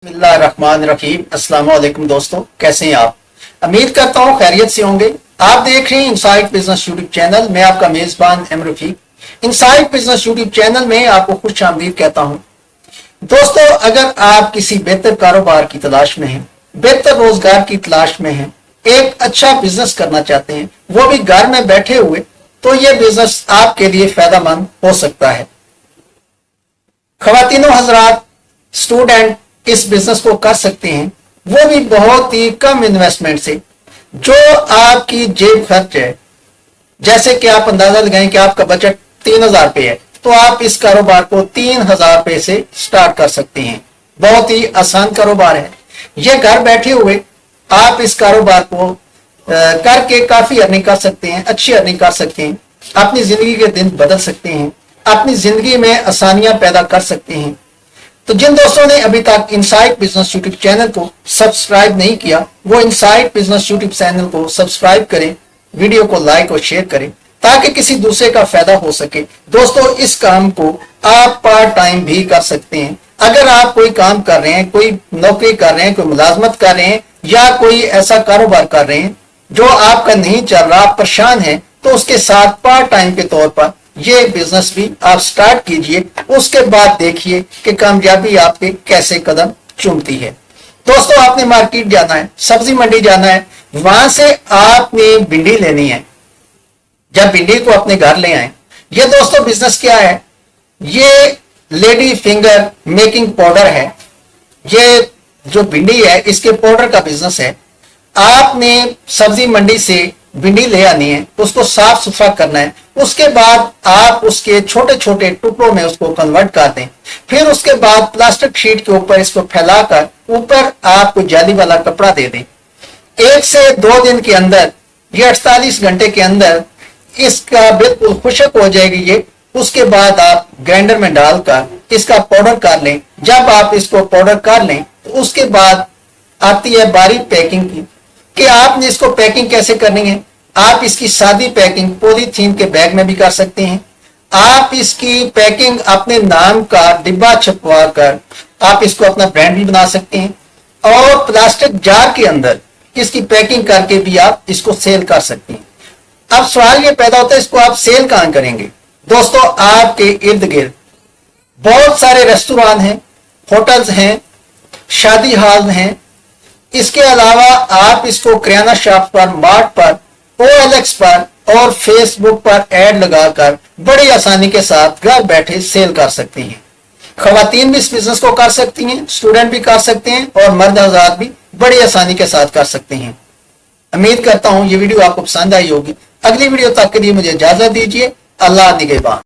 बिस्मिल्लाहिर्रहमानिर्रहीम। अस्सलाम वालेकुम दोस्तों, कैसे हैं आप? उम्मीद करता हूँ खैरियत से होंगे। आप देख रहे हैं इनसाइट बिजनेस यूट्यूब चैनल। मैं आपका मेजबान M Rafiq. Insight business YouTube channel में आपको खुश आमदीद कहता हूँ। दोस्तों, अगर आप किसी बेहतर कारोबार की तलाश में हैं, बेहतर रोजगार की तलाश में हैं, एक अच्छा बिजनेस करना चाहते हैं, वो भी घर में बैठे हुए, तो ये बिजनेस आपके लिए फायदेमंद हो सकता है। ख्वातीनो हजरात, स्टूडेंट इस बिजनेस को कर सकते हैं, वो भी बहुत ही कम इन्वेस्टमेंट से। जो आपकी जेब खर्च है, जैसे कि आप अंदाजा लगाएं कि आपका बजट 3000 रुपये है, तो आप इस कारोबार को 3000 रुपये से स्टार्ट कर सकते हैं। बहुत ही आसान कारोबार है। ये घर बैठे हुए आप इस कारोबार को करके काफी अर्निंग कर सकते हैं, अच्छी अर्निंग कर सकते हैं, अपनी जिंदगी के दिन बदल सकते हैं, अपनी जिंदगी में आसानियां पैदा कर सकते हैं। तो जिन दोस्तों ने अभी तक इनसाइट बिजनेस यूट्यूब चैनल को सब्सक्राइब नहीं किया, वो इनसाइट बिजनेस यूट्यूब चैनल को सब्सक्राइब करें, वीडियो को लाइक और शेयर करें, ताकि किसी दूसरे का फायदा हो सके। दोस्तों, इस काम को आप पार्ट टाइम भी कर सकते हैं। अगर आप कोई काम कर रहे हैं, कोई नौकरी कर रहे हैं, कोई मुलाजमत कर रहे हैं, या कोई ऐसा कारोबार कर रहे हैं जो आपका नहीं चल रहा, आप परेशान हैं, तो उसके साथ पार्ट टाइम के तौर पर ये बिजनेस भी आप स्टार्ट कीजिए। उसके बाद देखिए कि कामयाबी आपके कैसे कदम चूमती है। दोस्तों, आपने मार्केट जाना है, सब्जी मंडी जाना है, वहां से आपने भिंडी लेनी है। जब भिंडी को अपने घर ले आए, ये दोस्तों बिजनेस क्या है? ये लेडी फिंगर मेकिंग पाउडर है। ये जो भिंडी है, इसके पाउडर का बिजनेस है। आपने सब्जी मंडी से भिंडी ले आनी है, उसको साफ सुथरा करना है। उसके बाद आप उसके छोटे छोटे टुकड़ों में उसको कन्वर्ट कर दें। फिर उसके बाद प्लास्टिक शीट के ऊपर इसको फैलाकर ऊपर आपको जाली वाला कपड़ा दे दें। 1 से 2 दिन के अंदर, ये 48 घंटे के अंदर इसका बिल्कुल खुशक हो जाएगी ये। उसके बाद आप ग्राइंडर में डालकर इसका पाउडर कर लें। जब आप इसको पाउडर कर लें, तो उसके बाद आती है बारीक पैकिंग की, कि आपने इसको पैकिंग कैसे करनी है। आप इसकी सादी पैकिंग पॉलीथीन के बैग में भी कर सकते हैं। आप इसकी पैकिंग अपने नाम का डिब्बा छपवा कर आप इसको अपना ब्रांड भी बना सकते हैं, और प्लास्टिक जार के अंदर इसकी पैकिंग करके भी आप इसको सेल कर सकते हैं। अब सवाल ये पैदा होता है, इसको आप सेल कहां करेंगे? दोस्तों, आपके इर्द गिर्द बहुत सारे रेस्टोरेंट हैं, होटल्स हैं, शादी हॉल हैं। इसके अलावा आप इसको किराना शॉप पर, मार्ट पर, OLX पर और फेसबुक पर ऐड लगाकर बड़ी आसानी के साथ घर बैठे सेल कर सकती हैं। खवातीन भी इस बिजनेस को कर सकती हैं, स्टूडेंट भी कर सकते हैं, और मर्द हज़रात भी बड़ी आसानी के साथ कर सकते हैं। उम्मीद करता हूं ये वीडियो आपको पसंद आई होगी। अगली वीडियो तक के लिए मुझे इजाजत दीजिए। अल्लाह निगहबान।